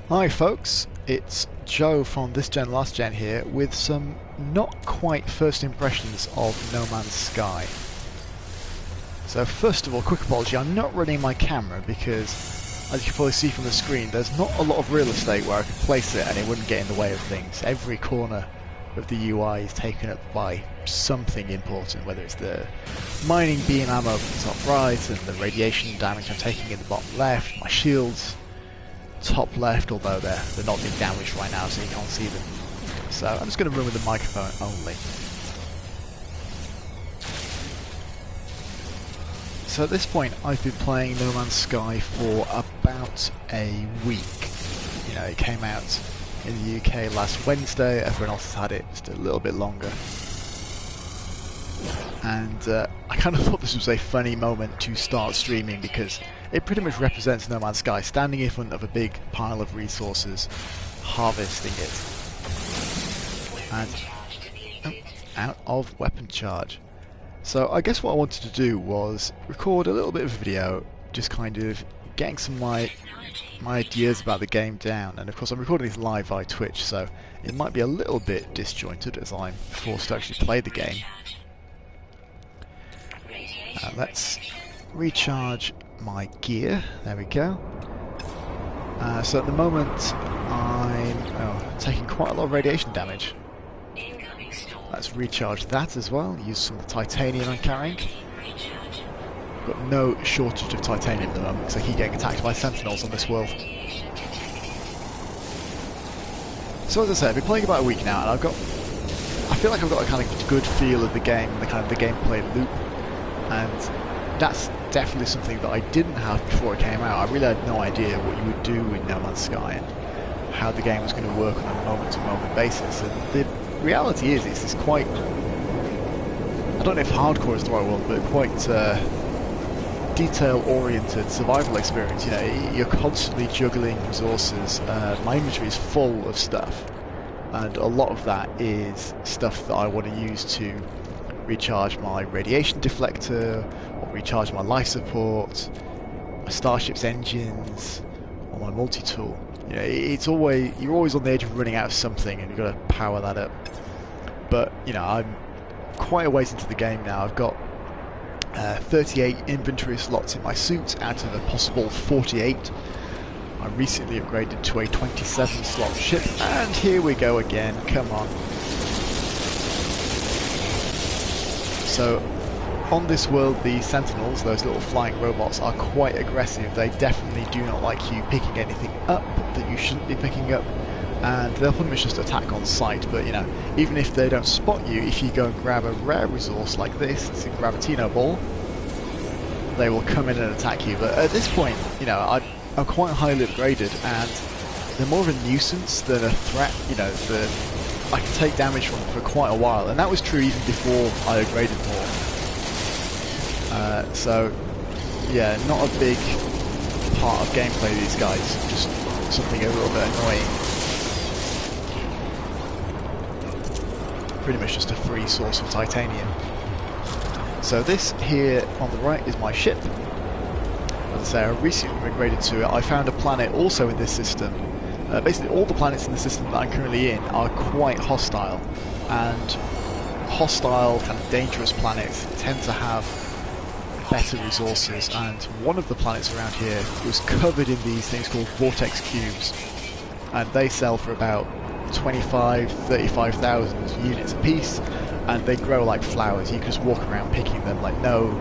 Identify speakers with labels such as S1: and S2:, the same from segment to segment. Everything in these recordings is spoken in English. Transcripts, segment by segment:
S1: Hi folks, it's Joe from This Gen Last Gen here with some not quite first impressions of No Man's Sky. So first of all, quick apology, I'm not running my camera because, as you can probably see from the screen, there's not a lot of real estate where I could place it and it wouldn't get in the way of things. Every corner of the UI is taken up by something important, whether it's the mining beam ammo at the top right and the radiation damage I'm taking in the bottom left, my shields top left, although they're not being damaged right now so you can't see them. So I'm just going to run with the microphone only. So at this point I've been playing No Man's Sky for about a week. You know, it came out in the UK last Wednesday, everyone else has had it just a little bit longer. And I kind of thought this was a funny moment to start streaming because it pretty much represents No Man's Sky, standing in front of a big pile of resources, harvesting it. And out of weapon charge. So I guess what I wanted to do was record a little bit of a video, just kind of getting some of my ideas about the game down. And of course I'm recording this live via Twitch, so it might be a little bit disjointed as I'm forced to actually play the game. Let's recharge my gear. There we go. So at the moment I'm taking quite a lot of radiation damage. Let's recharge that as well. Use some of the titanium I'm carrying. Got no shortage of titanium at the moment because I keep getting attacked by sentinels on this world. So as I said, I've been playing about a week now, and I feel like I've got a kind of good feel of the game, the kind of the gameplay loop. And that's definitely something that I didn't have before it came out. I really had no idea what you would do in No Man's Sky and how the game was going to work on a moment-to-moment basis. And the reality is, it's this quite, I don't know if hardcore is the right word, but quite detail-oriented survival experience. You know, you're constantly juggling resources. My inventory is full of stuff, and a lot of that is stuff that I want to use to recharge my radiation deflector, or recharge my life support, my starship's engines, or my multi-tool. You know, you're always on the edge of running out of something, and you've got to power that up. But you know, I'm quite a ways into the game now. I've got 38 inventory slots in my suit out of a possible 48. I recently upgraded to a 27 slot ship, and here we go again. Come on. So, on this world, the sentinels, those little flying robots, are quite aggressive. They definitely do not like you picking anything up that you shouldn't be picking up, and they'll pretty much just attack on sight. But you know, even if they don't spot you, if you go and grab a rare resource like this, it's a Gravitino ball, they will come in and attack you. But at this point, you know, I'm quite highly upgraded, and they're more of a nuisance than a threat. You know, I can take damage from them for quite a while, and that was true even before I upgraded more. So, yeah, not a big part of gameplay, these guys, just something a little bit annoying. Pretty much just a free source of titanium. So this here on the right is my ship. As I say, I recently upgraded to it. I found a planet also in this system. Basically all the planets in the system that I'm currently in are quite hostile, and hostile, kind of dangerous planets tend to have better resources, and one of the planets around here was covered in these things called vortex cubes, and they sell for about 35,000 units a piece, and they grow like flowers. You can just walk around picking them, like no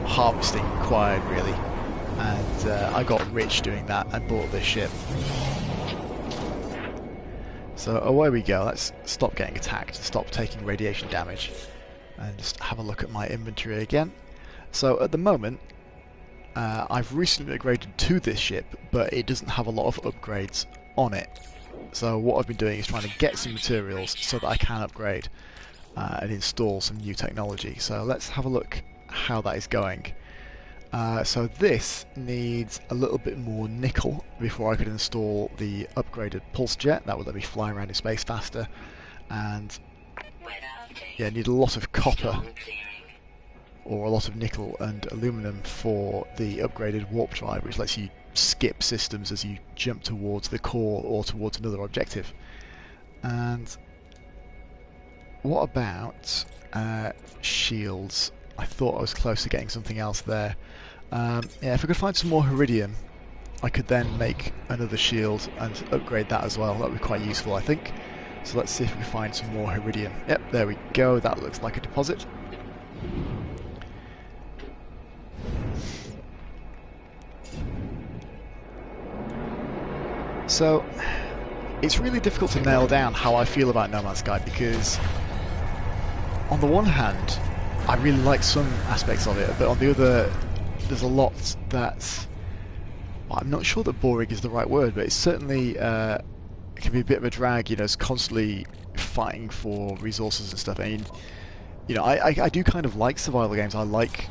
S1: harvesting required really. And I got rich doing that and bought this ship. So away we go. Let's stop getting attacked, stop taking radiation damage, and just have a look at my inventory again. So at the moment, I've recently upgraded to this ship, but it doesn't have a lot of upgrades on it. So what I've been doing is trying to get some materials so that I can upgrade and install some new technology. So let's have a look how that is going. So this needs a little bit more nickel before I could install the upgraded pulse jet. That would let me fly around in space faster. And yeah, need a lot of copper or a lot of nickel and aluminum for the upgraded warp drive, which lets you skip systems as you jump towards the core or towards another objective. And what about shields? I thought I was close to getting something else there. Yeah, if I could find some more Heridium, I could then make another shield and upgrade that as well. That would be quite useful, I think. So let's see if we can find some more Heridium. Yep, there we go. That looks like a deposit. So, it's really difficult to nail down how I feel about No Man's Sky, because on the one hand, I really like some aspects of it, but on the other, there's a lot that... Well, I'm not sure that boring is the right word, but it's certainly it can be a bit of a drag. You know, it's constantly fighting for resources and stuff. I mean, you know, I do kind of like survival games. I like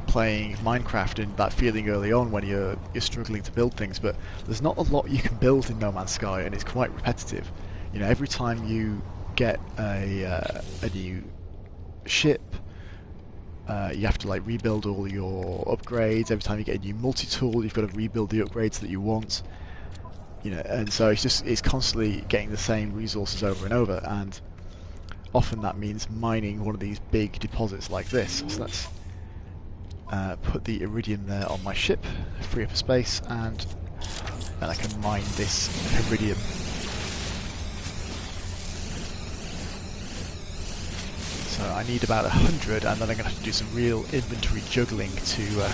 S1: playing Minecraft and that feeling early on when you're struggling to build things, but there's not a lot you can build in No Man's Sky, and it's quite repetitive. You know, every time you get a new ship, you have to like rebuild all your upgrades. Every time you get a new multi-tool, you've got to rebuild the upgrades that you want. You know, and so it's constantly getting the same resources over and over, and often that means mining one of these big deposits like this. So let's put the iridium there on my ship, free up a space, and then I can mine this iridium. So I need about 100, and then I'm going to have to do some real inventory juggling to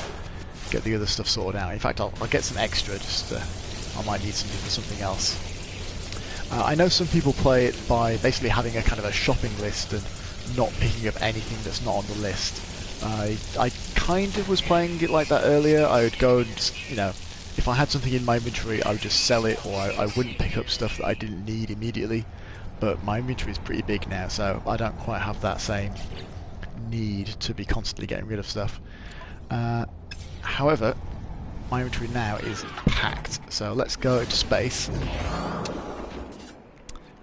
S1: get the other stuff sorted out. In fact, I'll get some extra, just I might need something for something else. I know some people play it by basically having a kind of a shopping list and not picking up anything that's not on the list. I kind of was playing it like that earlier. I would go and just, you know, if I had something in my inventory, I would just sell it, or I wouldn't pick up stuff that I didn't need immediately. But my inventory is pretty big now, so I don't quite have that same need to be constantly getting rid of stuff. However, my inventory now is packed, so let's go into space.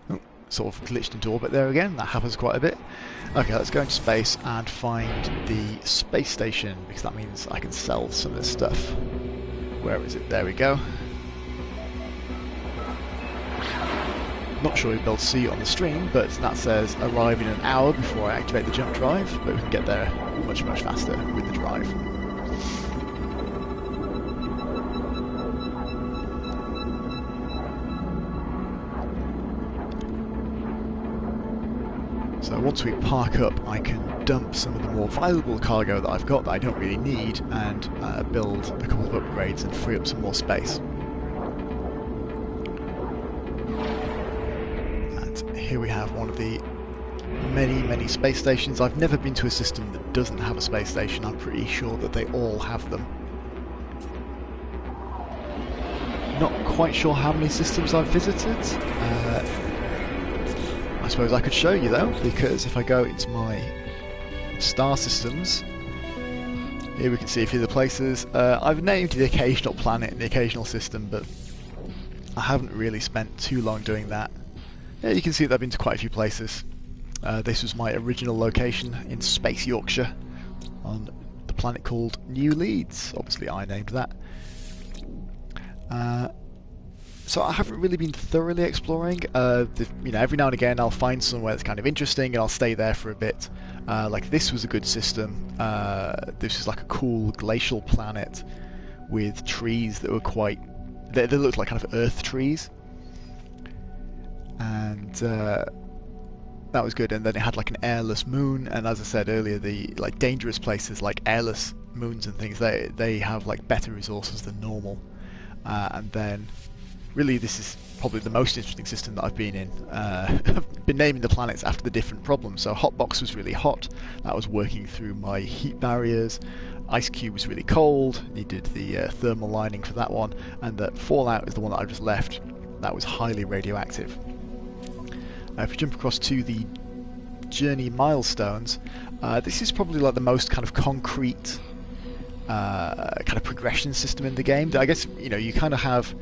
S1: Oh, sort of glitched into orbit there again, that happens quite a bit. Okay, let's go into space and find the space station, because that means I can sell some of this stuff. Where is it? There we go. Not sure you'll be able to see it on the stream, but that says arrive in an hour before I activate the jump drive, but we can get there much faster with the drive. So once we park up, I can dump some of the more valuable cargo that I've got that I don't really need, and build a couple of upgrades and free up some more space. Here we have one of the many space stations. I've never been to a system that doesn't have a space station. I'm pretty sure that they all have them. Not quite sure how many systems I've visited. I suppose I could show you though, because if I go into my star systems, here we can see a few of the places. I've named the occasional planet and the occasional system, but I haven't really spent too long doing that. Yeah, you can see that I've been to quite a few places. This was my original location in Space Yorkshire on the planet called New Leeds. Obviously I named that. So I haven't really been thoroughly exploring. You know, every now and again I'll find somewhere that's kind of interesting and I'll stay there for a bit. Like this was a good system. This is like a cool glacial planet with trees that were quite... They looked like kind of earth trees. And that was good, and then it had like an airless moon, and as I said earlier, the like dangerous places like airless moons and things, they have like better resources than normal. And then really this is probably the most interesting system that I've been in. I've been naming the planets after the different problems. So Hotbox was really hot, that was working through my heat barriers. Ice Cube was really cold, needed the thermal lining for that one, and that Fallout is the one that I've just left, that was highly radioactive. If we jump across to the journey milestones, this is probably like the most kind of concrete kind of progression system in the game. I guess, you know, you kind of have,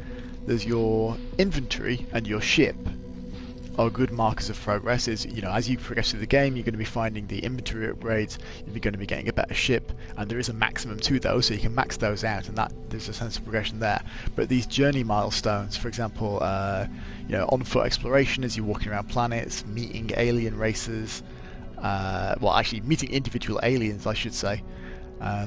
S1: there's your inventory and your ship, are good markers of progress. Is, you know, as you progress through the game, you're going to be finding the inventory upgrades, you're going to be getting a better ship, and there is a maximum to those, so you can max those out, and that there's a sense of progression there. But these journey milestones, for example, you know, on-foot exploration as you're walking around planets, meeting alien races, well, actually meeting individual aliens, I should say,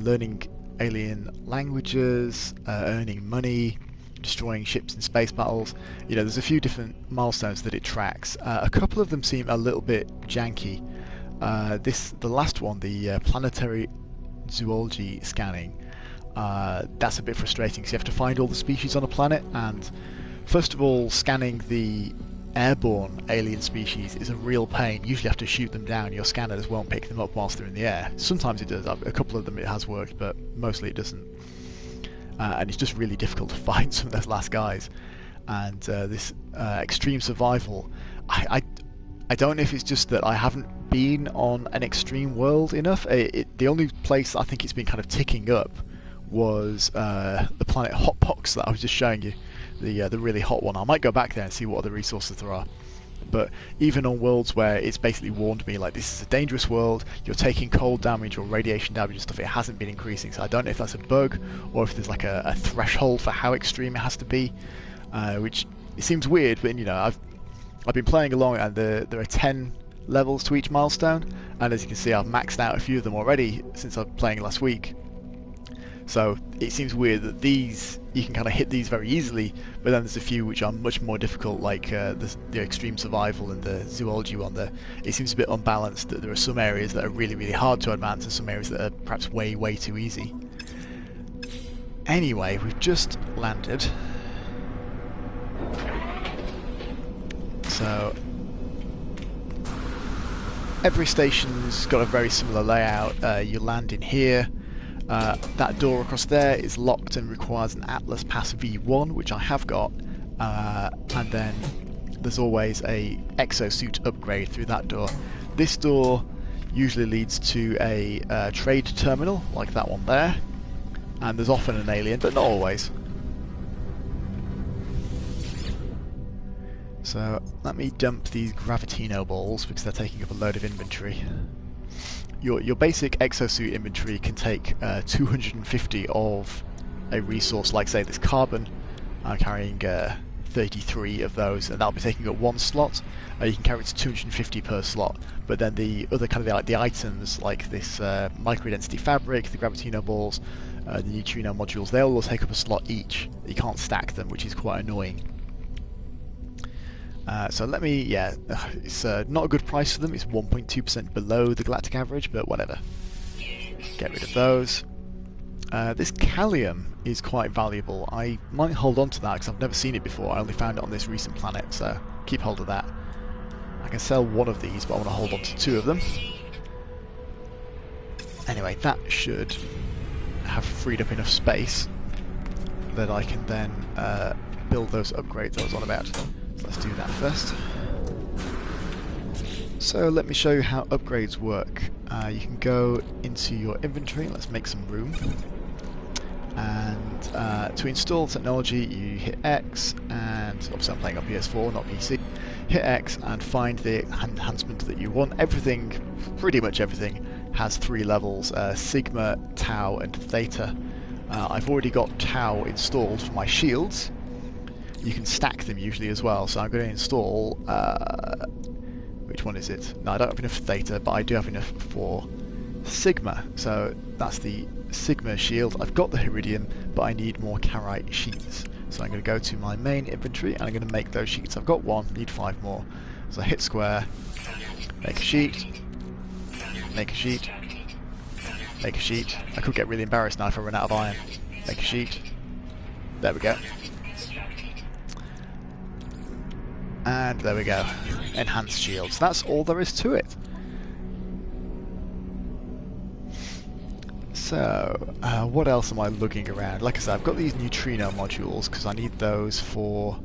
S1: learning alien languages, earning money, destroying ships in space battles. You know, there's a few different milestones that it tracks. A couple of them seem a little bit janky. The last one, the planetary zoology scanning, that's a bit frustrating. So you have to find all the species on a planet, and first of all, scanning the airborne alien species is a real pain. You usually have to shoot them down. Your scanners won't pick them up whilst they're in the air. Sometimes it does. A couple of them it has worked, but mostly it doesn't. And it's just really difficult to find some of those last guys. And this extreme survival, I don't know if it's just that I haven't been on an extreme world enough. The only place I think it's been kind of ticking up was the planet Hotbox that I was just showing you, the really hot one. I might go back there and see what other resources there are. But even on worlds where it's basically warned me, like, this is a dangerous world, you're taking cold damage or radiation damage and stuff, it hasn't been increasing. So I don't know if that's a bug or if there's like a threshold for how extreme it has to be, which it seems weird. But you know, I've been playing along, and there are 10 levels to each milestone, and as you can see, I've maxed out a few of them already since I've been playing last week. So it seems weird that these, you can kind of hit these very easily, but then there's a few which are much more difficult, like the extreme survival and the zoology one. It seems a bit unbalanced, that there are some areas that are really, really hard to advance and some areas that are perhaps way, way too easy. Anyway, we've just landed. So every station's got a very similar layout. You land in here. That door across there is locked and requires an Atlas Pass V1, which I have got, and then there's always a exosuit upgrade through that door. This door usually leads to a trade terminal, like that one there, and there's often an alien, but not always. So let me dump these Gravitino balls because they're taking up a load of inventory. Your basic exosuit inventory can take 250 of a resource, like say this carbon. I'm carrying 33 of those, and that'll be taking up one slot. You can carry it to 250 per slot, but then the other kind of the items, like this microdensity fabric, the Gravitino balls, the neutrino modules, they all take up a slot each. You can't stack them, which is quite annoying. So let me, it's not a good price for them. It's 1.2% below the galactic average, but whatever. Get rid of those. This Callium is quite valuable. I might hold on to that because I've never seen it before. I only found it on this recent planet, so keep hold of that. I can sell one of these, but I want to hold on to 2 of them. Anyway, that should have freed up enough space that I can then build those upgrades I was on about. Let's do that first. So let me show you how upgrades work. You can go into your inventory, let's make some room, and to install technology you hit X, and obviously I'm playing on PS4 not PC, hit X and find the enhancement that you want. Everything, pretty much everything, has 3 levels, Sigma, Tau and Theta. I've already got Tau installed for my shields. You can stack them usually as well, so I'm going to install, which one is it? No, I don't have enough Theta, but I do have enough for Sigma, so that's the Sigma shield. I've got the Iridium, but I need more Carite sheets, so I'm going to go to my main inventory and I'm going to make those sheets. I've got 1, need 5 more, so I hit square, make a sheet, make a sheet, make a sheet. I could get really embarrassed now if I run out of iron. Make a sheet, there we go. And there we go, enhanced shields. That's all there is to it. So, what else am I looking around? Like I said, I've got these neutrino modules because I need those for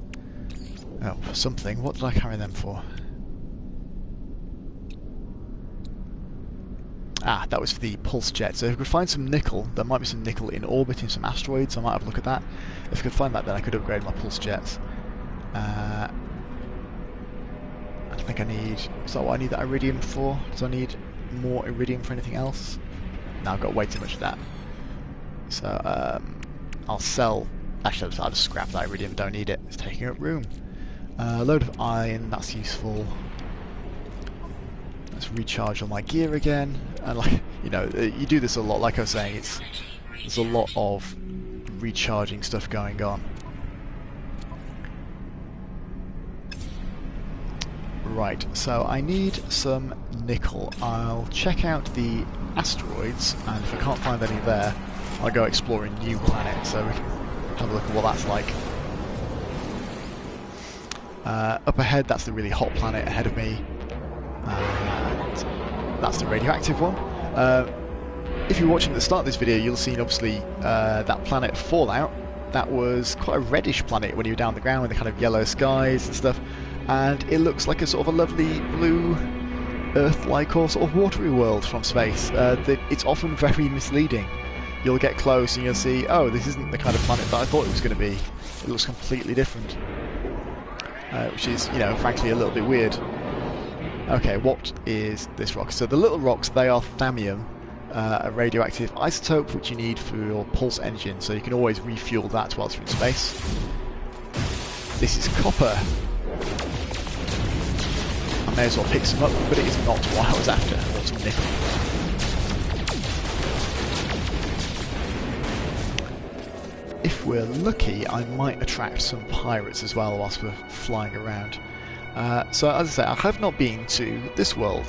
S1: something. What did I carry them for? Ah, that was for the pulse jet. So if I could find some nickel, there might be some nickel in orbit in some asteroids, I might have a look at that. If I could find that, then I could upgrade my pulse jets. think I need... Is that what I need that iridium for? Do I need more iridium for anything else? No, I've got way too much of that. So, I'll sell... Actually, I'll just scrap that iridium, don't need it. It's taking up room. A load of iron, that's useful. Let's recharge all my gear again. And like, you know, you do this a lot, like I was saying, there's a lot of recharging stuff going on. Right, so I need some nickel. I'll check out the asteroids, and if I can't find any there, I'll go exploring new planets, so we can have a look at what that's like. Up ahead, that's the really hot planet ahead of me, and that's the radioactive one. If you're watching at the start of this video, you'll have seen obviously that planet Fallout. That was quite a reddish planet when you were down the ground with the kind of yellow skies and stuff, and it looks like a sort of a lovely blue Earth-like or sort of watery world from space. It's often very misleading. You'll get close and you'll see, oh, this isn't the kind of planet that I thought it was going to be. It looks completely different, which is, you know, frankly a little bit weird. Okay, what is this rock? So the little rocks, they are thallium, a radioactive isotope which you need for your pulse engine, so you can always refuel that whilst you're in space. This is copper. I may as well pick some up, but it is not what I was after. I want some nickel. If we're lucky, I might attract some pirates as well whilst we're flying around. So as I say, I have not been to this world,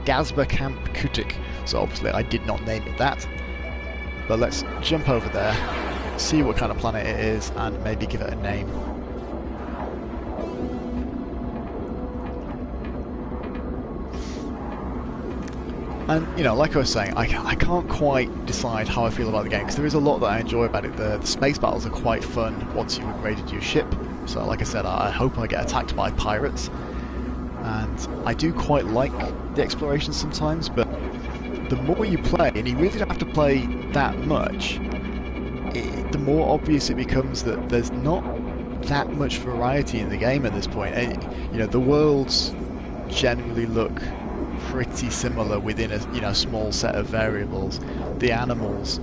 S1: Gazba Camp Kutik, so obviously I did not name it that. But let's jump over there, see what kind of planet it is, and maybe give it a name. And, you know, like I was saying, I can't quite decide how I feel about the game, because there is a lot that I enjoy about it. The space battles are quite fun once you've upgraded your ship. So, like I said, I hope I get attacked by pirates. And I do quite like the exploration sometimes, but the more you play, and you really don't have to play that much, the more obvious it becomes that there's not that much variety in the game at this point. And, you know, the worlds generally look pretty similar within a small set of variables. The animals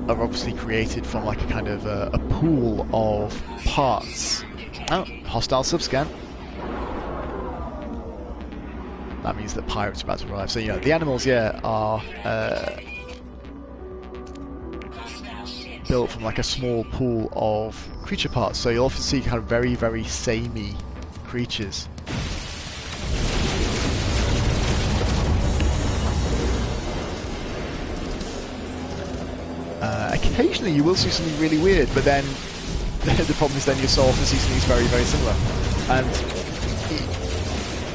S1: are obviously created from like a kind of a pool of parts. Oh, hostile subscan. That means that pirates are about to arrive. So, you know, the animals, yeah, are built from like a small pool of creature parts. So you'll often see kind of very, very samey creatures. Occasionally you will see something really weird, but then the problem is then you so often see something very, very similar. And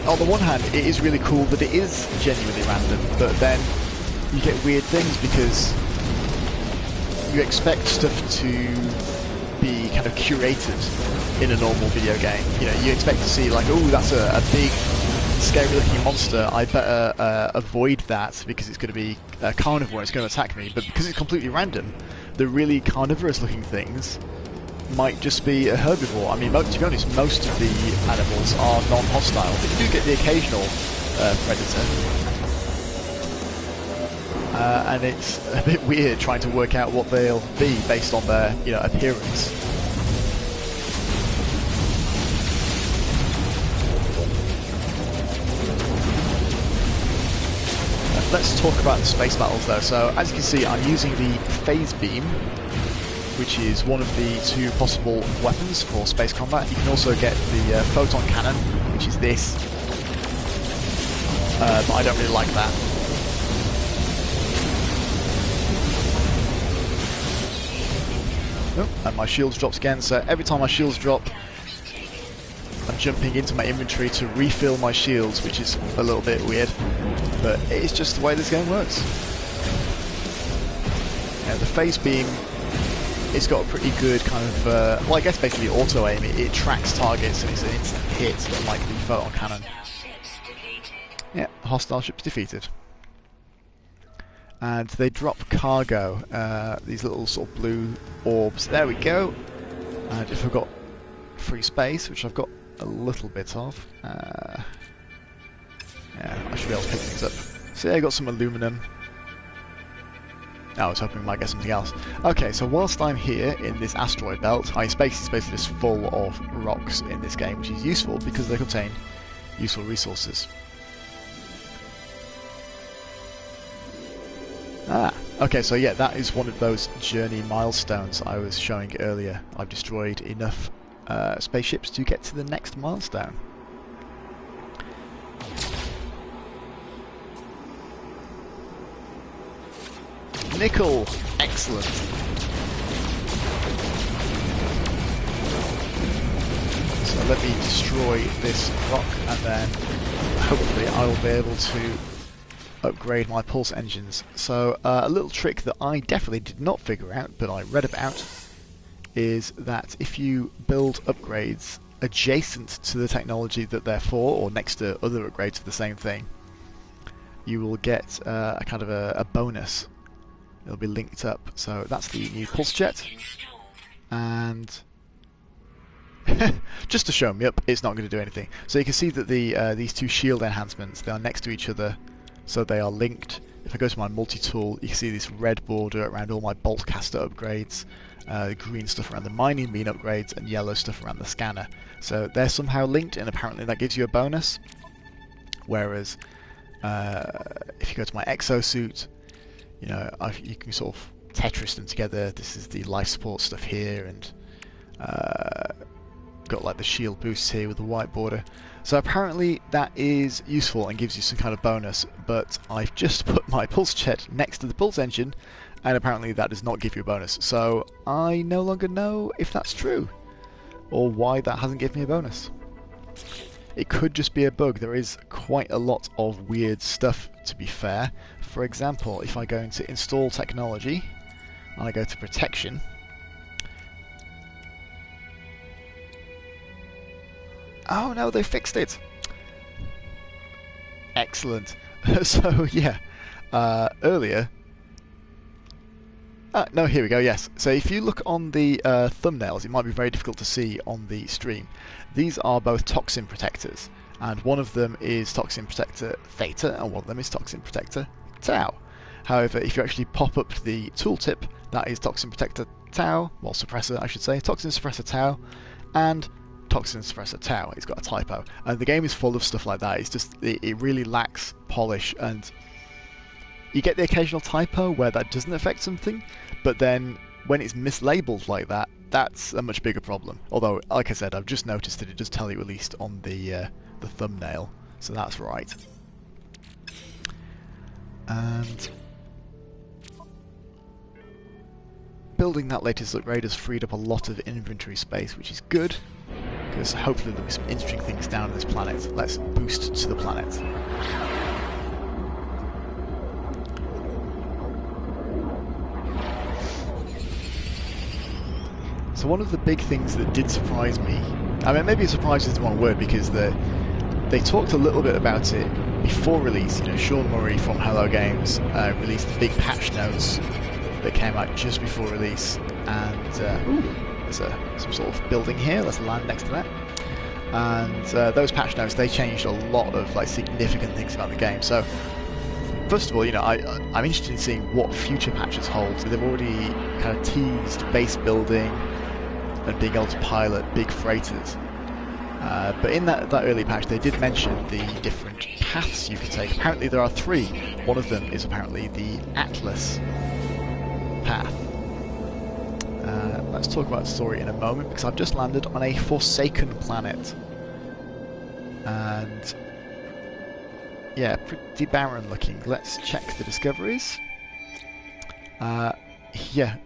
S1: on the one hand, it is really cool that it is genuinely random, but then you get weird things because you expect stuff to be kind of curated in a normal video game. You know, you expect to see like, oh, that's a big, scary-looking monster. I better avoid that because it's going to be a carnivore and it's going to attack me. But because it's completely random, the really carnivorous-looking things might just be a herbivore. I mean, to be honest, most of the animals are non-hostile, but you do get the occasional predator. And it's a bit weird trying to work out what they'll be based on their, you know, appearance. Let's talk about the space battles though. So as you can see, I'm using the phase beam, which is one of the two possible weapons for space combat. You can also get the photon cannon, which is this, but I don't really like that. Oh, and my shields dropped again, so every time my shields drop, I'm jumping into my inventory to refill my shields, which is a little bit weird, but it's just the way this game works. Yeah, the phase beam, it's got a pretty good kind of, well, I guess basically auto-aim. It tracks targets and it's an instant hit, unlike the photon cannon. Yeah, hostile ships defeated. And they drop cargo, these little sort of blue orbs. There we go. And if I've got free space, which I've got a little bit of, Yeah, I should be able to pick things up. So yeah, I got some aluminum. I was hoping we might get something else. Okay, so whilst I'm here in this asteroid belt, space is basically just full of rocks in this game, which is useful because they contain useful resources. Okay, so yeah, that is one of those journey milestones I was showing earlier. I've destroyed enough spaceships to get to the next milestone. Nickel! Excellent! So let me destroy this rock and then hopefully I will be able to upgrade my pulse engines. So a little trick that I definitely did not figure out but I read about is that if you build upgrades adjacent to the technology that they're for or next to other upgrades for the same thing, you will get a kind of a bonus. It'll be linked up. So that's the new pulse jet, and just to show me up, it's not going to do anything. So you can see that the these two shield enhancements, they are next to each other, so they are linked. If I go to my multi-tool, you can see this red border around all my bolt caster upgrades, green stuff around the mining beam upgrades, and yellow stuff around the scanner. So they're somehow linked, and apparently that gives you a bonus. Whereas if you go to my exosuit, you know, you can sort of Tetris them together. This is the life support stuff here, and got like the shield boosts here with the white border. So apparently that is useful and gives you some kind of bonus, but I've just put my pulse jet next to the pulse engine, and apparently that does not give you a bonus. So I no longer know if that's true, or why that hasn't given me a bonus. It could just be a bug. There is quite a lot of weird stuff, to be fair. For example, if I go into install technology and I go to protection, oh no, they fixed it. Excellent. So yeah, earlier, no, here we go, yes. So if you look on the thumbnails, it might be very difficult to see on the stream. These are both toxin protectors, and one of them is toxin protector Theta, and one of them is toxin protector Tau. However, if you actually pop up the tooltip, that is toxin protector Tau, well, suppressor I should say, toxin suppressor Tau, and toxin suppressor Tau. It's got a typo, and the game is full of stuff like that. It's just, it really lacks polish, and you get the occasional typo where that doesn't affect something, but then when it's mislabeled like that, that's a much bigger problem. Although, like I said, I've just noticed that it does tell you at least on the thumbnail, so that's right. And building that latest upgrade has freed up a lot of inventory space, which is good, because hopefully there'll be some interesting things down on this planet. Let's boost to the planet. So one of the big things that did surprise me, I mean maybe surprise is the wrong word, because they talked a little bit about it before release. You know, Sean Murray from Hello Games released the big patch notes that came out just before release, and ooh, there's some sort of building here. Let's land next to that. And those patch notes, they changed a lot of like significant things about the game. So first of all, you know, I'm interested in seeing what future patches hold. So they've already kind of teased base building and being able to pilot big freighters. But in that early patch, they did mention the different paths you can take. Apparently there are 3. One of them is apparently the Atlas path. Let's talk about the story in a moment, because I've just landed on a Forsaken planet. And yeah, pretty barren looking. Let's check the discoveries. Yeah,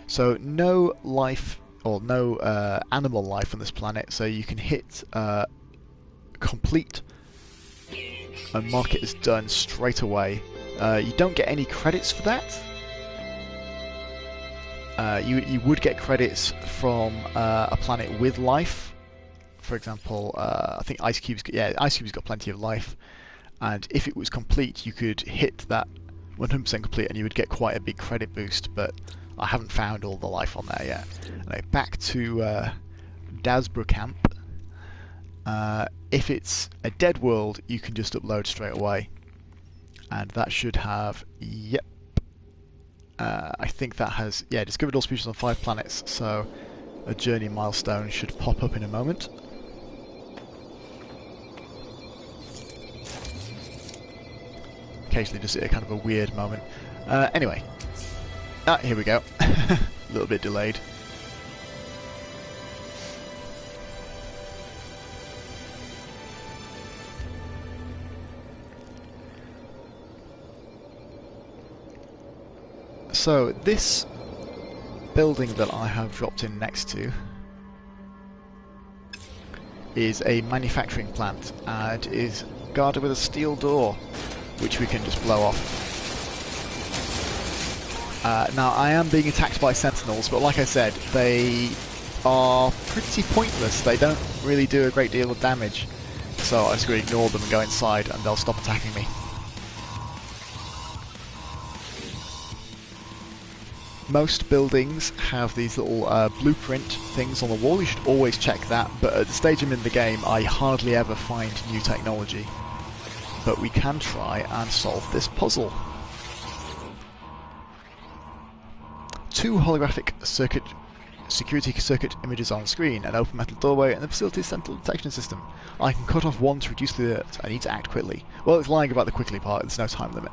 S1: so no life, or no animal life on this planet, so you can hit complete and mark it as done straight away. You don't get any credits for that. You would get credits from a planet with life. For example, I think Ice Cube's got plenty of life, and if it was complete, you could hit that 100% complete and you would get quite a big credit boost, but I haven't found all the life on there yet. Anyway, back to Dasbro Camp, If it's a dead world, you can just upload straight away. And that should have, yep. I think that has, yeah, discovered all species on 5 planets, so a journey milestone should pop up in a moment. Occasionally just a kind of a weird moment. Anyway. Here we go. A little bit delayed. So this building that I have dropped in next to is a manufacturing plant and is guarded with a steel door, which we can just blow off. Now I am being attacked by sentinels, but like I said, they are pretty pointless. They don't really do a great deal of damage, so I'm just going to ignore them and go inside and they'll stop attacking me. Most buildings have these little blueprint things on the wall. You should always check that, but at the stage I'm in the game I hardly ever find new technology. But we can try and solve this puzzle. 2 holographic security circuit images on screen, an open metal doorway and the facility's central detection system. I can cut off one to reduce the alert. I need to act quickly. Well, it's lying about the quickly part, there's no time limit.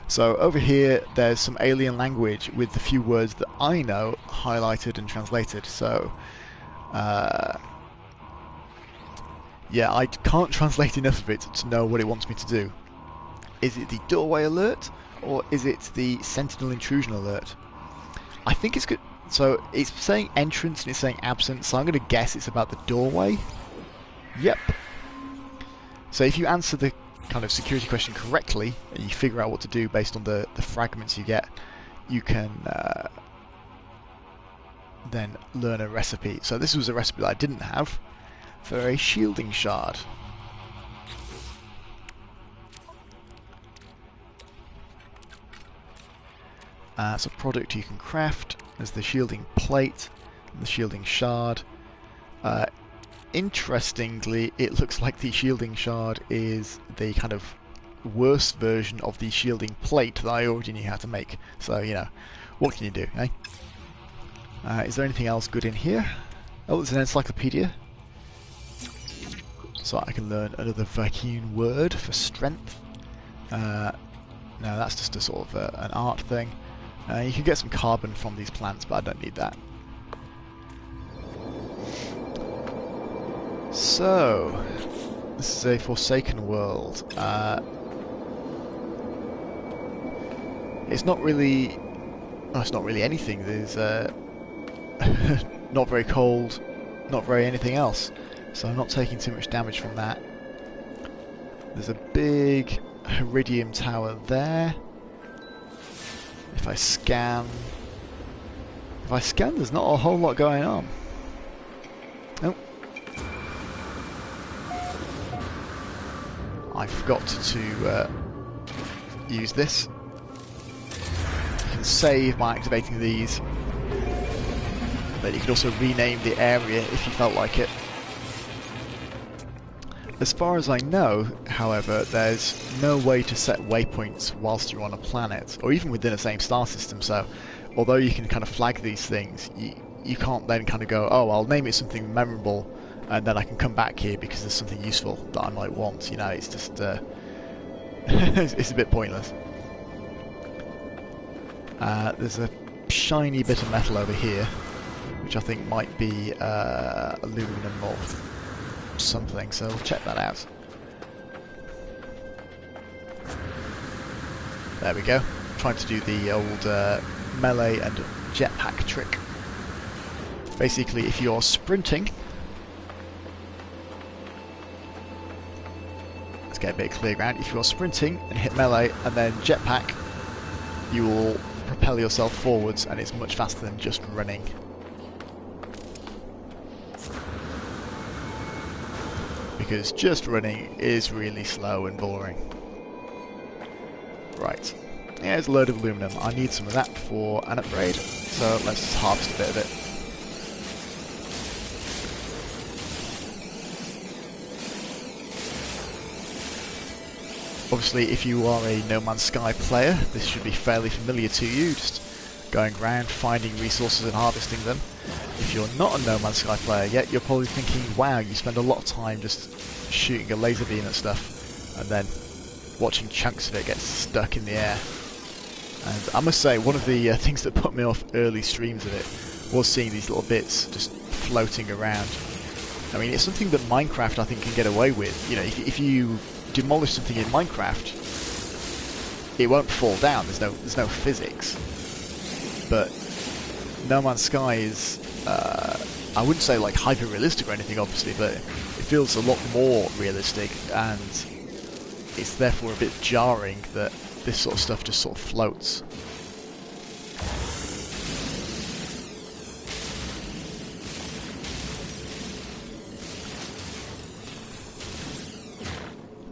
S1: So over here there's some alien language with the few words that I know highlighted and translated. So yeah, I can't translate enough of it to know what it wants me to do. Is it the doorway alert or is it the sentinel intrusion alert? I think it's good. So it's saying entrance and it's saying absent, so I'm going to guess it's about the doorway. Yep. So if you answer the kind of security question correctly and you figure out what to do based on the fragments you get, you can then learn a recipe. So this was a recipe that I didn't have for a shielding shard. It's a product you can craft. There's the shielding plate and the shielding shard. Interestingly, it looks like the shielding shard is the kind of worse version of the shielding plate that I already knew how to make. So, you know, what can you do, eh? Is there anything else good in here? Oh, there's an encyclopedia. So I can learn another Viking word for strength. No, that's just a sort of an art thing. You can get some carbon from these plants, but I don't need that. So, this is a Forsaken world. It's not really... Oh, it's not really anything. There's not very cold, not very anything else. So I'm not taking too much damage from that. There's a big Iridium tower there. If I scan, there's not a whole lot going on. Oh. I forgot to use this. You can save by activating these. Then you can also rename the area if you felt like it. As far as I know, however, there's no way to set waypoints whilst you're on a planet, or even within the same star system, so although you can kind of flag these things, you can't then kind of go, oh, I'll name it something memorable, and then I can come back here because there's something useful that I might want. You know, it's just, it's a bit pointless. There's a shiny bit of metal over here, which I think might be aluminum or something, so we'll check that out. There we go. Trying to do the old melee and jetpack trick. Basically, if you're sprinting, let's get a bit of clear ground. If you're sprinting and hit melee and then jetpack, you will propel yourself forwards, and it's much faster than just running. Because just running is really slow and boring. Right, here's a load of aluminum. I need some of that for an upgrade, so let's just harvest a bit of it. Obviously, if you are a No Man's Sky player, this should be fairly familiar to you, just going around, finding resources and harvesting them. If you're not a No Man's Sky player yet, you're probably thinking, wow, you spend a lot of time just shooting a laser beam at stuff, and then watching chunks of it get stuck in the air. And I must say, one of the things that put me off early streams of it was seeing these little bits just floating around. I mean, it's something that Minecraft, I think, can get away with. You know, if you demolish something in Minecraft, it won't fall down. There's no physics. But No Man's Sky is, I wouldn't say like hyper realistic or anything, obviously, but it feels a lot more realistic, and it's therefore a bit jarring that this sort of stuff just sort of floats.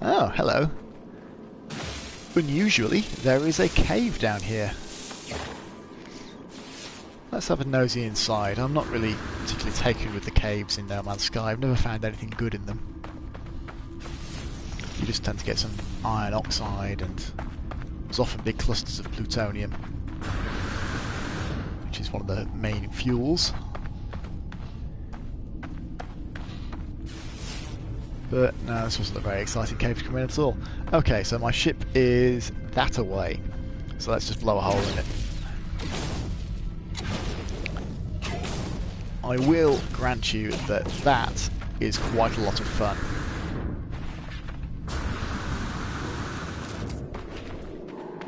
S1: Oh, hello. Unusually, there is a cave down here. Let's have a nosy inside. I'm not really particularly taken with the caves in No Man's Sky. I've never found anything good in them. You just tend to get some iron oxide, and there's often big clusters of plutonium, which is one of the main fuels. But no, this wasn't a very exciting cave to come in at all. Okay, so my ship is that away. So let's just blow a hole in it. I will grant you that that is quite a lot of fun.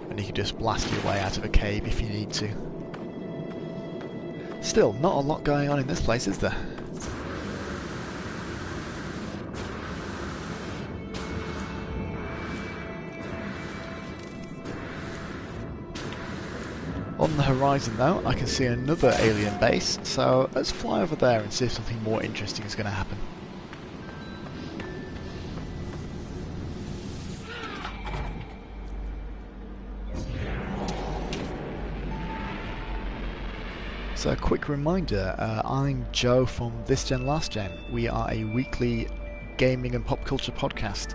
S1: And you can just blast your way out of a cave if you need to. Still, not a lot going on in this place, is there? On the horizon though, I can see another alien base, so let's fly over there and see if something more interesting is going to happen. So a quick reminder, I'm Joe from This Gen Last Gen. We are a weekly gaming and pop culture podcast.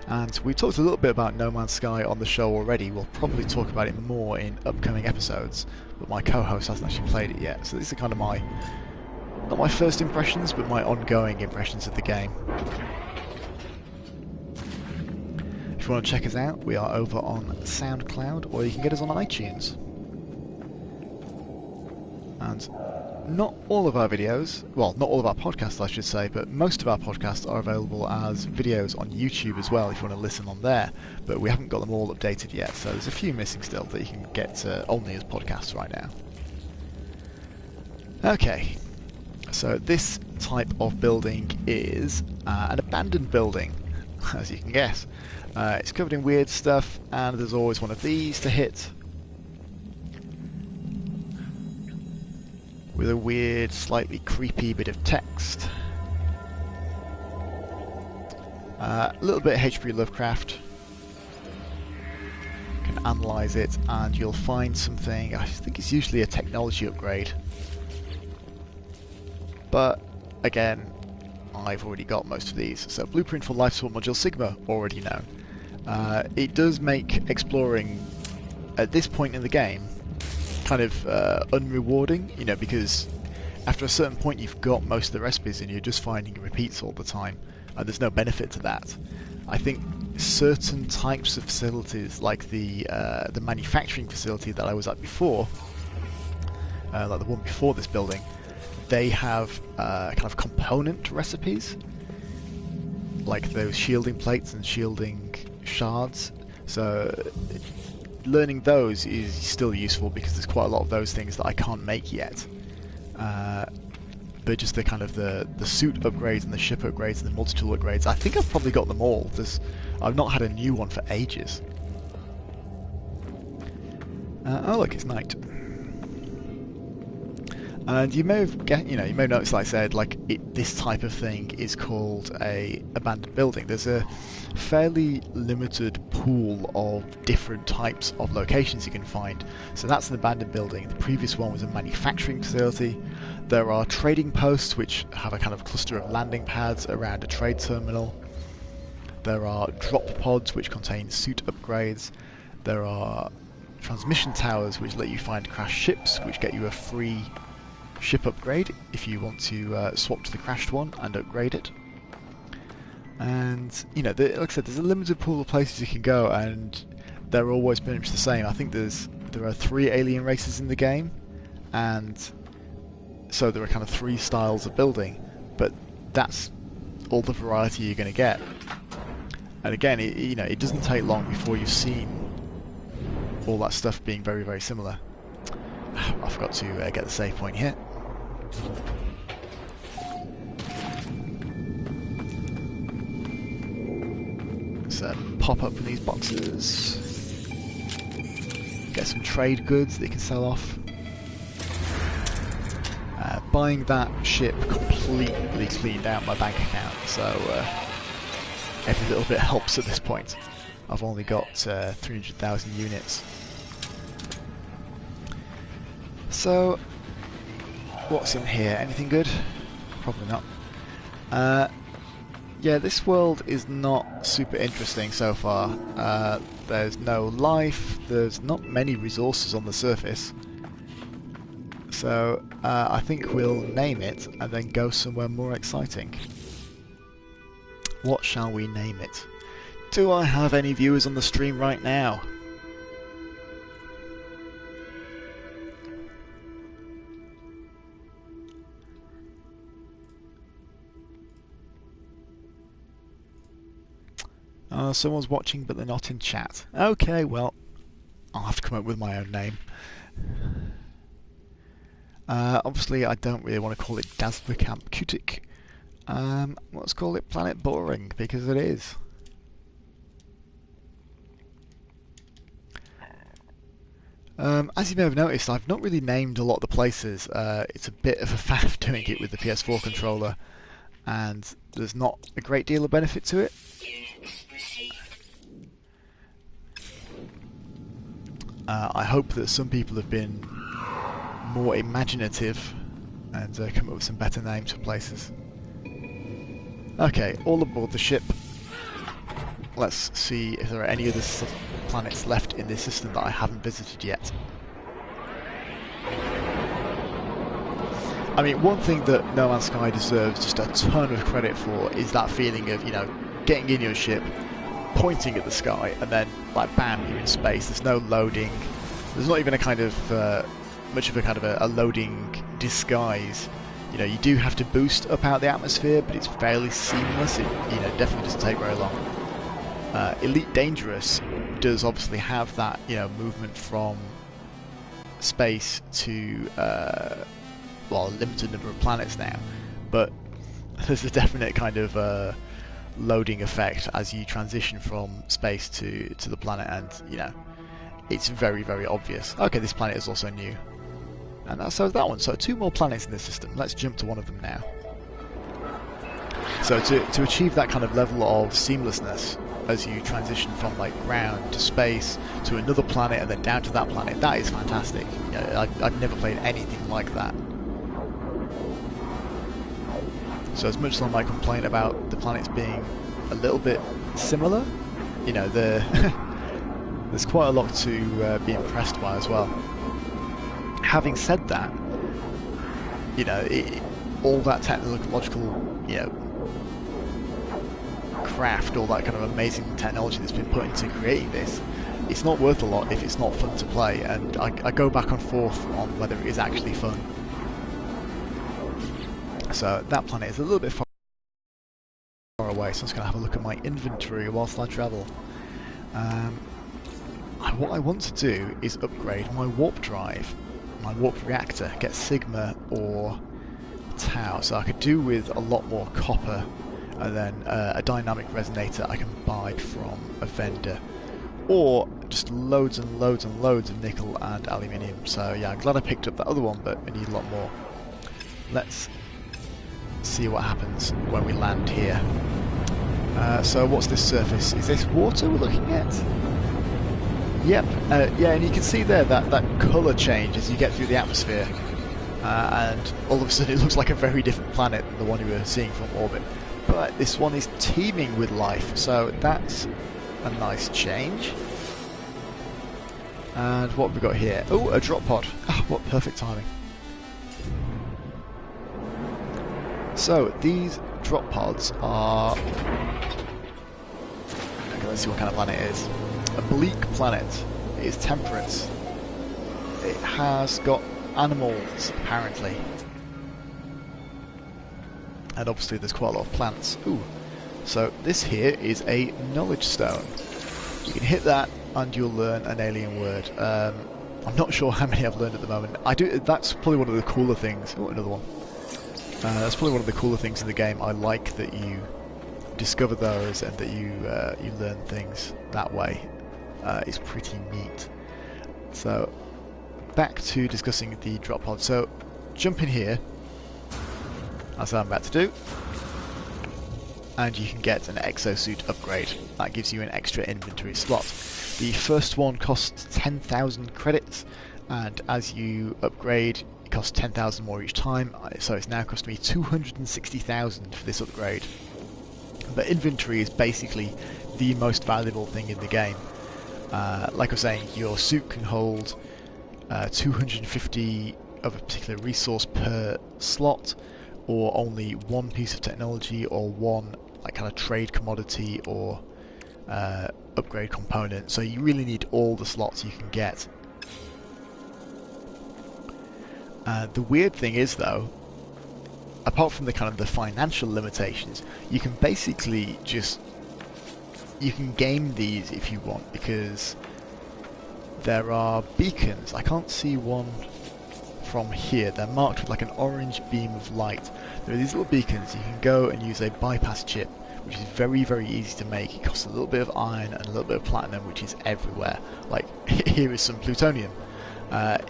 S1: And we talked a little bit about No Man's Sky on the show already. We'll probably talk about it more in upcoming episodes, but my co-host hasn't actually played it yet. So these are kind of my, not my first impressions, but my ongoing impressions of the game. If you want to check us out, we are over on SoundCloud, or you can get us on iTunes. And not all of our videos, well, not all of our podcasts I should say, but most of our podcasts are available as videos on YouTube as well if you want to listen on there, but we haven't got them all updated yet, so there's a few missing still that you can get only as podcasts right now. Okay, so this type of building is an abandoned building, as you can guess. It's covered in weird stuff, and there's always one of these to hit, with a weird, slightly creepy bit of text. A little bit of H.P. Lovecraft. You can analyse it and you'll find something, I think it's usually a technology upgrade. But, again, I've already got most of these. So, Blueprint for Life Support Module Sigma, already known. It does make exploring, at this point in the game, kind of unrewarding, you know, because after a certain point you've got most of the recipes and you're just finding repeats all the time, and there's no benefit to that. I think certain types of facilities, like the manufacturing facility that I was at before, like the one before this building, they have kind of component recipes, like those shielding plates and shielding shards. So learning those is still useful because there's quite a lot of those things that I can't make yet. But just the kind of the suit upgrades and the ship upgrades and the multi-tool upgrades, I think I've probably got them all. I've not had a new one for ages. Oh look, it's night. And you may have noticed, like I said, like this type of thing is called a abandoned building. There's a fairly limited pool of different types of locations you can find. So that's an abandoned building. The previous one was a manufacturing facility. There are trading posts which have a kind of cluster of landing pads around a trade terminal. There are drop pods which contain suit upgrades. There are transmission towers which let you find crashed ships, which get you a free ship upgrade if you want to swap to the crashed one and upgrade it. And you know, like I said, there's a limited pool of places you can go, and they're always pretty much the same. I think there are 3 alien races in the game, and so there are kind of 3 styles of building, but that's all the variety you're going to get. And again, it doesn't take long before you've seen all that stuff being very, very similar. I forgot to get the save point here. So pop up from these boxes. Get some trade goods that you can sell off. Buying that ship completely cleaned out my bank account, so every little bit helps at this point. I've only got 300,000 units. So, what's in here? Anything good? Probably not. Yeah, this world is not super interesting so far. There's no life, there's not many resources on the surface. So, I think we'll name it and then go somewhere more exciting. What shall we name it? Do I have any viewers on the stream right now? Someone's watching but they're not in chat. Okay, well, I'll have to come up with my own name. Obviously I don't really want to call it Dazzler Camp Cutic. Let's call it Planet Boring, because it is. As you may have noticed, I've not really named a lot of the places. It's a bit of a faff doing it with the PS4 controller, and there's not a great deal of benefit to it. I hope that some people have been more imaginative and come up with some better names for places. Okay, all aboard the ship. Let's see if there are any other planets left in this system that I haven't visited yet. I mean, one thing that No Man's Sky deserves just a ton of credit for is that feeling of, getting in your ship, pointing at the sky, and then, like, bam, you're in space. There's no loading. There's not even a kind of, much of a kind of a loading disguise. You do have to boost up out the atmosphere, but it's fairly seamless. It, definitely doesn't take very long. Elite Dangerous does obviously have that, movement from space to, well, a limited number of planets now, but there's a definite kind of loading effect as you transition from space to the planet, and it's very, very obvious. Okay, this planet is also new, and so is that one. So 2 more planets in this system. Let's jump to one of them now. So to achieve that kind of level of seamlessness as you transition from like ground to space to another planet and then down to that planet, that is fantastic. I've never played anything like that. So as much as I might complain about the planets being a little bit similar, there's quite a lot to be impressed by as well. Having said that, all that technological, craft, all that kind of amazing technology that's been put into creating this, it's not worth a lot if it's not fun to play, and I go back and forth on whether it is actually fun. So that planet is a little bit far away, so I'm just going to have a look at my inventory whilst I travel. What I want to do is upgrade my warp drive, my warp reactor, get Sigma or Tau, so I could do with a lot more copper, and then a dynamic resonator I can buy from a vendor, or just loads and loads and loads of nickel and aluminium. So yeah, I'm glad I picked up that other one, but I need a lot more. Let's see what happens when we land here. So what's this surface? Is this water we're looking at? Yep, yeah, and you can see there that colour change as you get through the atmosphere, and all of a sudden it looks like a very different planet than the one you were seeing from orbit. but this one is teeming with life, so that's a nice change. And what have we got here? Oh, a drop pod. Oh, what perfect timing. So, these drop pods are... Okay, let's see what kind of planet it is. A bleak planet. It is temperate. It has got animals, apparently. And obviously there's quite a lot of plants. Ooh. So, this here is a knowledge stone. You can hit that and you'll learn an alien word. I'm not sure how many I've learned at the moment. That's probably one of the cooler things. Oh, another one. That's probably one of the cooler things in the game. I like that you discover those and that you learn things that way. It's pretty neat. So, back to discussing the drop pod. So, jump in here. That's what I'm about to do. And you can get an exosuit upgrade. That gives you an extra inventory slot. The first one costs 10,000 credits, and as you upgrade, it costs 10,000 more each time, so it's now costing me 260,000 for this upgrade. But inventory is basically the most valuable thing in the game. Like I was saying, your suit can hold 250 of a particular resource per slot, or only one piece of technology, or one like kind of trade commodity or upgrade component. So you really need all the slots you can get. The weird thing is though, apart from the kind of the financial limitations, you can basically you can game these if you want, because there are beacons. I can't see one from here. They're marked with like an orange beam of light. There are these little beacons. You can go and use a bypass chip, which is very, very easy to make. It costs a little bit of iron and a little bit of platinum, which is everywhere. Like, here is some plutonium.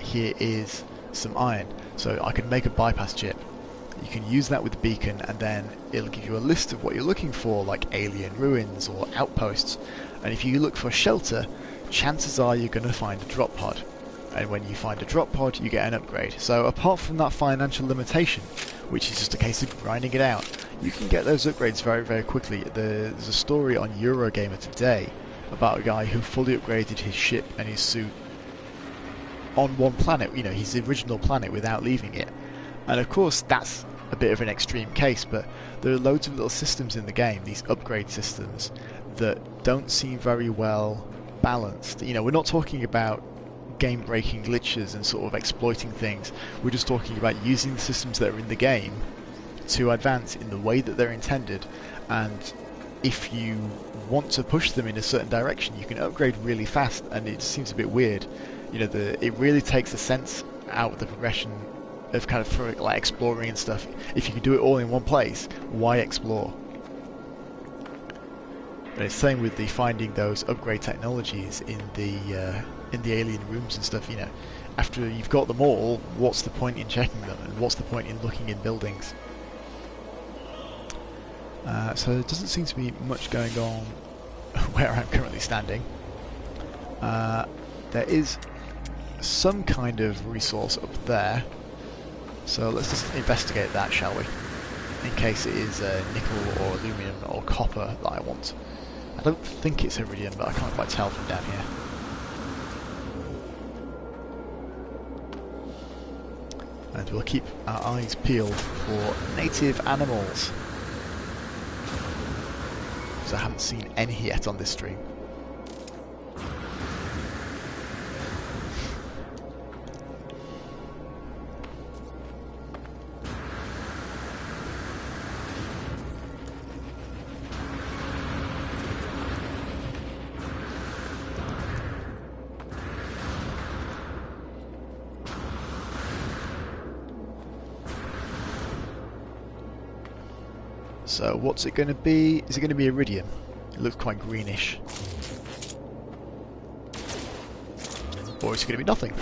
S1: Here is some iron. So I can make a bypass chip. You can use that with the beacon, and then it'll give you a list of what you're looking for, like alien ruins or outposts. And if you look for shelter, chances are you're going to find a drop pod. And when you find a drop pod, you get an upgrade. So apart from that financial limitation, which is just a case of grinding it out, you can get those upgrades very, very quickly. There's a story on Eurogamer today about a guy who fully upgraded his ship and his suit on one planet, you know, his original planet, without leaving it. And of course, that's a bit of an extreme case, but there are loads of little systems in the game, these upgrade systems, that don't seem very well balanced. You know, we're not talking about game-breaking glitches and sort of exploiting things. We're just talking about using the systems that are in the game to advance in the way that they're intended, and if you want to push them in a certain direction, you can upgrade really fast, and it seems a bit weird. You know, it really takes the sense out of the progression of kind of like exploring and stuff. If you can do it all in one place, why explore? But it's the same with the finding those upgrade technologies in the alien rooms and stuff. You know, after you've got them all, what's the point in checking them, and what's the point in looking in buildings? So there doesn't seem to be much going on where I'm currently standing. There is some kind of resource up there, so let's just investigate that, shall we? In case it is nickel or aluminum or copper that I want. I don't think it's iridium, but I can't quite tell from down here. And we'll keep our eyes peeled for native animals. I haven't seen any yet on this stream. So what's it going to be? Is it going to be iridium? It looks quite greenish. Or is it going to be nothing?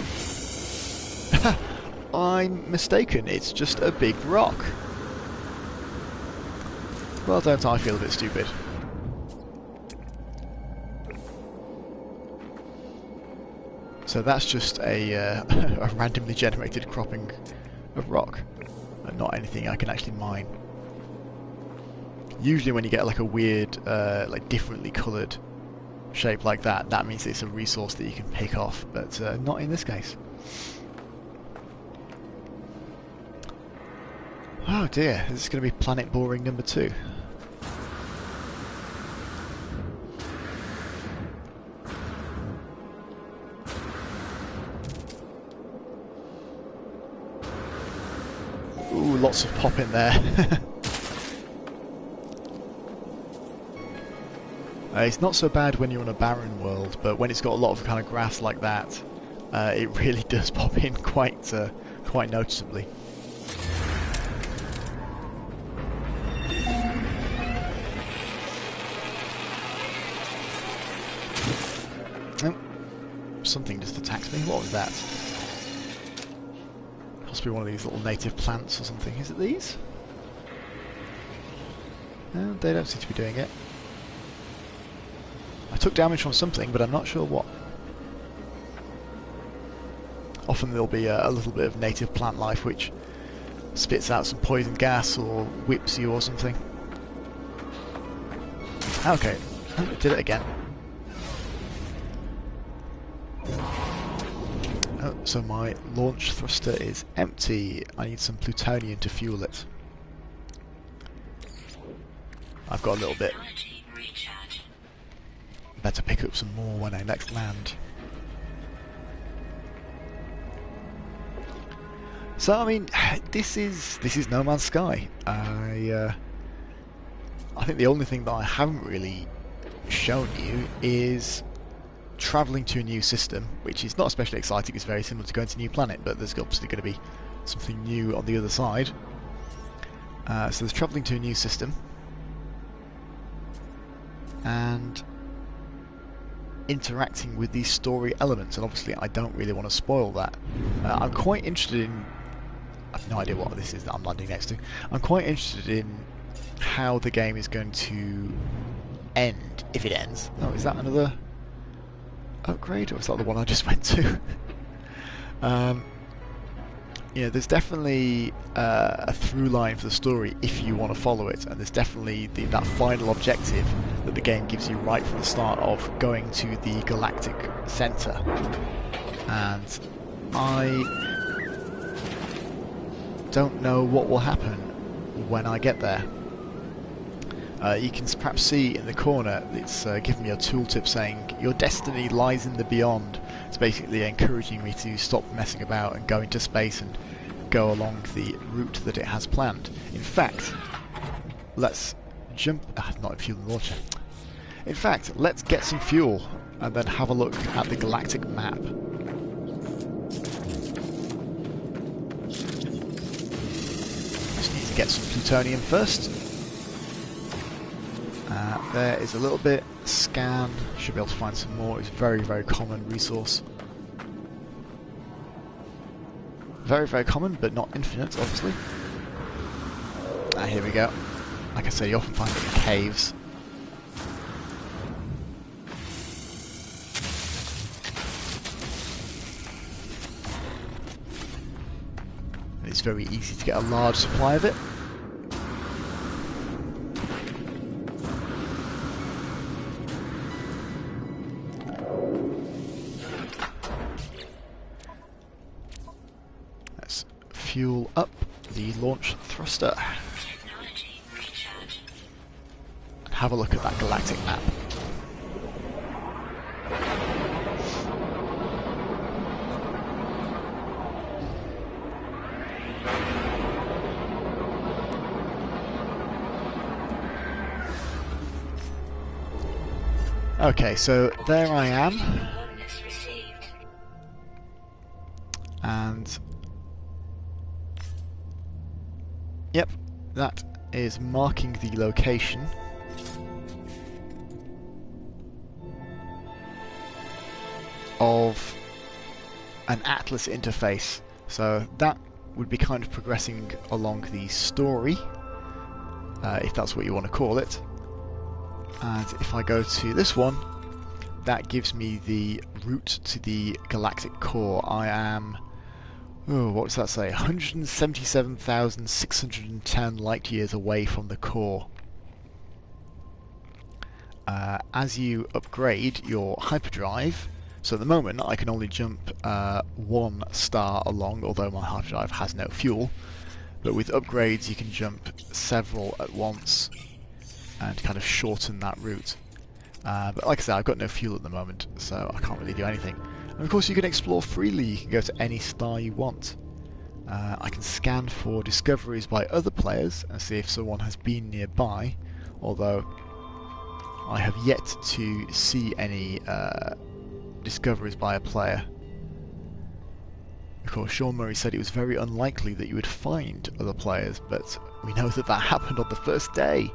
S1: I'm mistaken, it's just a big rock. Well, don't I feel a bit stupid? So that's just a, a randomly generated cropping of rock, and not anything I can actually mine. Usually when you get like a weird, like differently coloured shape like that, that means it's a resource that you can pick off, but not in this case. Oh dear, this is going to be planet boring number 2. Ooh, lots of pop in there. It's not so bad when you're on a barren world, but when it's got a lot of kind of grass like that, it really does pop in quite noticeably. Oh, something just attacked me. What was that? Possibly one of these little native plants or something. Is it these? No, they don't seem to be doing it. I took damage from something, but I'm not sure what. Often there'll be a little bit of native plant life which spits out some poison gas or whips you or something. Okay, it did it again. Oh, so my launch thruster is empty. I need some plutonium to fuel it. I've got a little bit. Better pick up some more when I next land. So I mean, this is No Man's Sky. I think the only thing that I haven't really shown you is travelling to a new system, which is not especially exciting. It's very similar to going to a new planet, but there's obviously going to be something new on the other side. So there's travelling to a new system, and interacting with these story elements, and obviously I don't really want to spoil that. I'm quite interested in... I have no idea what this is that I'm landing next to. I'm quite interested in how the game is going to end, if it ends. Oh, is that another upgrade, or is that the one I just went to? You know, there's definitely a through line for the story if you want to follow it, and there's definitely that final objective that the game gives you right from the start of going to the galactic centre. And I don't know what will happen when I get there. You can perhaps see in the corner it's giving me a tooltip saying your destiny lies in the beyond. It's basically encouraging me to stop messing about and go into space and go along the route that it has planned. In fact, let's jump... not fuel and launcher. In fact, let's get some fuel and then have a look at the galactic map. Just need to get some plutonium first. There is a little bit. Scan. Should be able to find some more. It's a very, very common resource. Very, very common, but not infinite, obviously. Here we go. Like I say, you often find it in caves. And it's very easy to get a large supply of it. Fuel up the launch thruster and have a look at that galactic map. Okay, so there I am, and yep, that is marking the location of an Atlas interface. So that would be kind of progressing along the story, if that's what you want to call it. And if I go to this one, that gives me the route to the galactic core. I am... oh, what does that say? 177,610 light years away from the core. as you upgrade your hyperdrive, so at the moment I can only jump 1 star along, although my hyperdrive has no fuel, but with upgrades you can jump several at once and kind of shorten that route. But like I said, I've got no fuel at the moment, so I can't really do anything. And of course you can explore freely, you can go to any star you want. I can scan for discoveries by other players and see if someone has been nearby, although I have yet to see any discoveries by a player. Of course, Sean Murray said it was very unlikely that you would find other players, but we know that that happened on the first day.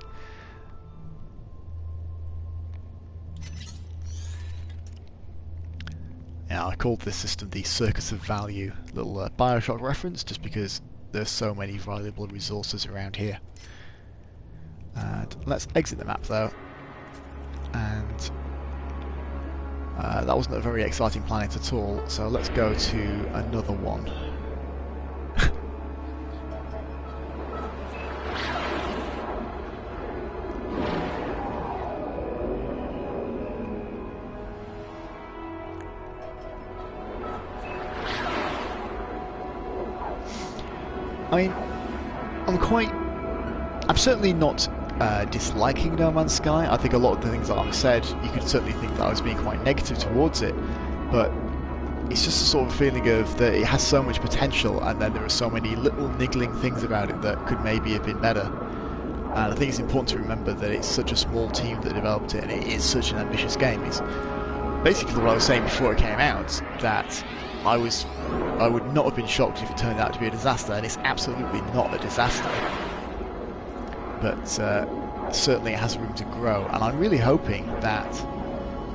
S1: Now, I called this system the Circus of Value, little Bioshock reference, just because there's so many valuable resources around here. And let's exit the map though. And that wasn't a very exciting planet at all, so let's go to another one. I mean, I'm certainly not disliking No Man's Sky. I think a lot of the things that I've said, you could certainly think that I was being quite negative towards it, but it's just a sort of feeling of that it has so much potential and then there are so many little niggling things about it that could maybe have been better. And I think it's important to remember that it's such a small team that developed it and it is such an ambitious game. It's basically what I was saying before it came out, that I would not have been shocked if it turned out to be a disaster, and it's absolutely not a disaster. But certainly it has room to grow, and I'm really hoping that,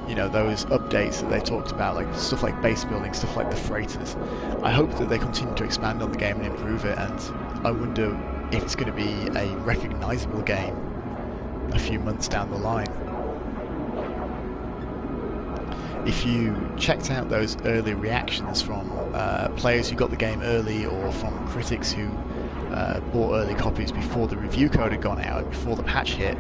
S1: you know, those updates that they talked about, like stuff like base building, stuff like the freighters, I hope that they continue to expand on the game and improve it, and I wonder if it's going to be a recognisable game a few months down the line. If you checked out those early reactions from players who got the game early, or from critics who bought early copies before the review code had gone out, before the patch hit,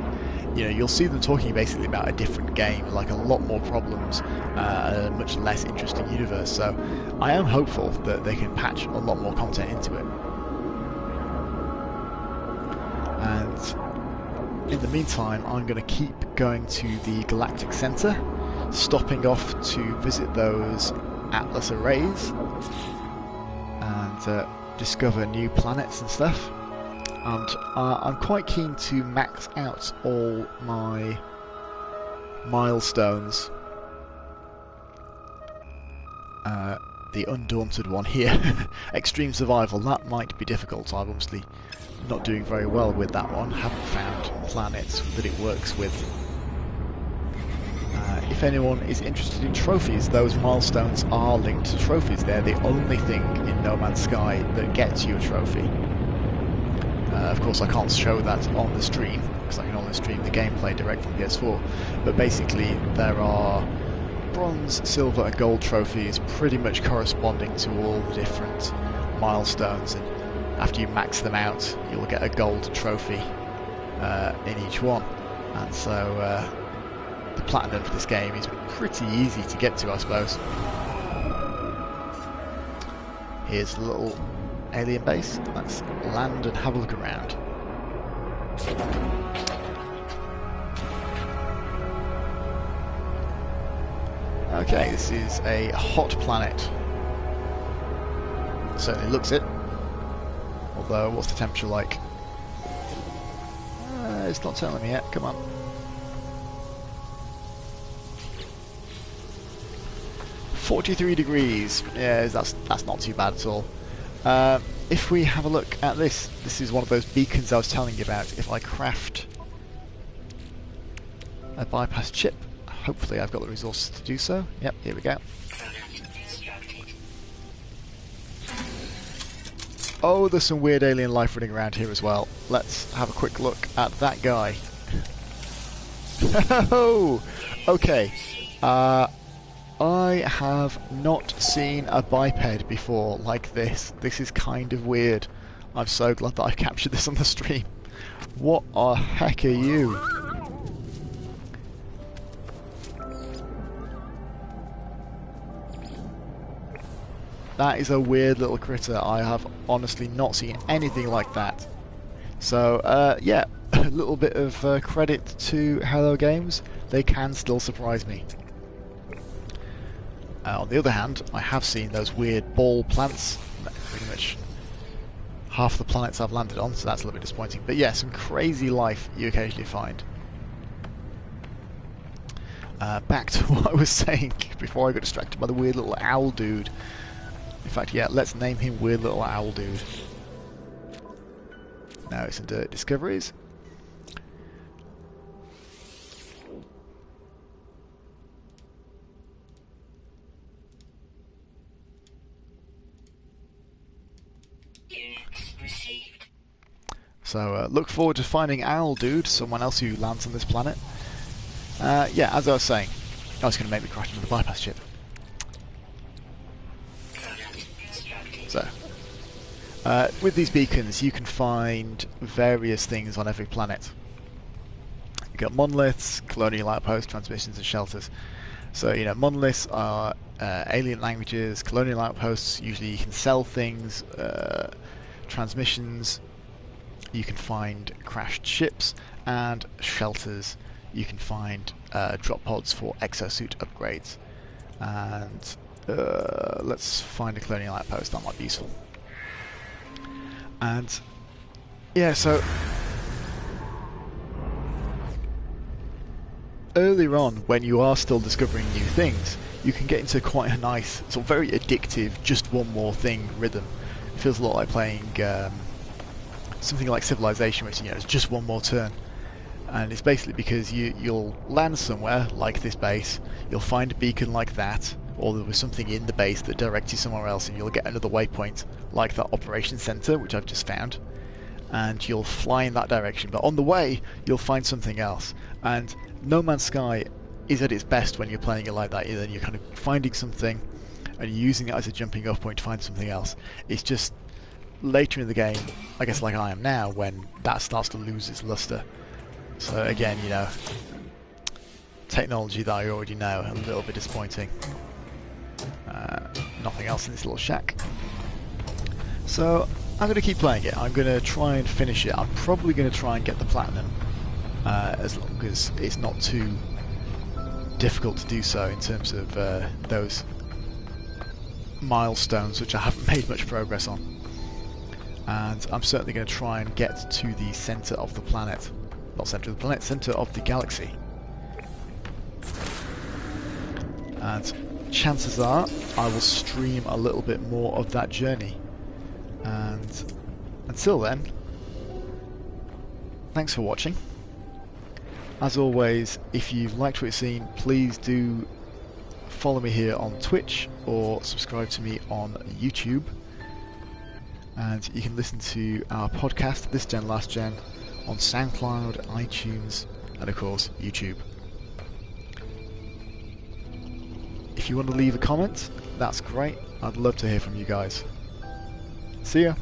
S1: you know, you'll see them talking basically about a different game, like a lot more problems, a much less interesting universe. So I am hopeful that they can patch a lot more content into it. And in the meantime, I'm going to keep going to the Galactic Centre, stopping off to visit those Atlas arrays and discover new planets and stuff. And I'm quite keen to max out all my milestones. The Undaunted one here, Extreme Survival, that might be difficult. I'm obviously not doing very well with that one, haven't found planets that it works with. If anyone is interested in trophies, those milestones are linked to trophies. They're the only thing in No Man's Sky that gets you a trophy. Of course I can't show that on the stream, because I can only stream the gameplay direct from PS4, but basically there are bronze, silver and gold trophies pretty much corresponding to all the different milestones, and after you max them out you'll get a gold trophy in each one. And so the platinum for this game is pretty easy to get to, I suppose. Here's the little alien base. Let's land and have a look around. Okay, this is a hot planet. Certainly looks it. Although, what's the temperature like? It's not telling me yet. Come on. .43 degrees. Yeah, that's not too bad at all. If we have a look at this, this is one of those beacons I was telling you about. If I craft a bypass chip, hopefully I've got the resources to do so. Yep, here we go. Oh, there's some weird alien life running around here as well. Let's have a quick look at that guy. Oh, okay. I have not seen a biped before like this. This is kind of weird. I'm so glad that I've captured this on the stream. What the heck are you? That is a weird little critter. I have honestly not seen anything like that. So, yeah, a little bit of credit to Hello Games. They can still surprise me. On the other hand, I have seen those weird ball plants. Pretty much half the planets I've landed on, so that's a little bit disappointing. But yeah, some crazy life you occasionally find. Back to what I was saying before I got distracted by the weird little owl dude. In fact, yeah, let's name him Weird Little Owl Dude. Now it's under Discoveries. So look forward to finding Owl Dude, someone else who lands on this planet. Yeah, as I was saying, I was going to make me crash into the bypass ship. So, with these beacons, you can find various things on every planet. You've got monoliths, colonial outposts, transmissions, and shelters. So, you know, monoliths are alien languages, colonial outposts, usually you can sell things, transmissions, you can find crashed ships, and shelters, you can find drop pods for exosuit upgrades. And let's find a colonial outpost, that might be useful. And yeah, so earlier on, when you are still discovering new things, you can get into quite a nice, sort of very addictive, just one more thing rhythm. It feels a lot like playing something like Civilization, which, you know, is just one more turn. And it's basically because you'll land somewhere, like this base, you'll find a beacon like that, or there was something in the base that directs you somewhere else, and you'll get another waypoint, like that Operations Center, which I've just found, and you'll fly in that direction. But on the way, you'll find something else. And No Man's Sky is at its best when you're playing it like that. Then you're kind of finding something, and you're using it as a jumping off point to find something else. It's just later in the game, I guess like I am now, when that starts to lose its luster. So again, you know, technology that I already know, a little bit disappointing. Nothing else in this little shack. So I'm going to keep playing it. I'm going to try and finish it. I'm probably going to try and get the platinum, as long as it's not too difficult to do so in terms of those milestones, which I haven't made much progress on. And I'm certainly going to try and get to the centre of the planet. Not centre of the planet, centre of the galaxy. And chances are I will stream a little bit more of that journey. And until then, thanks for watching. As always, if you've liked what you've seen, please do follow me here on Twitch or subscribe to me on YouTube. And you can listen to our podcast, This Gen Last Gen, on SoundCloud, iTunes, and of course YouTube. If you want to leave a comment, that's great. I'd love to hear from you guys. See ya!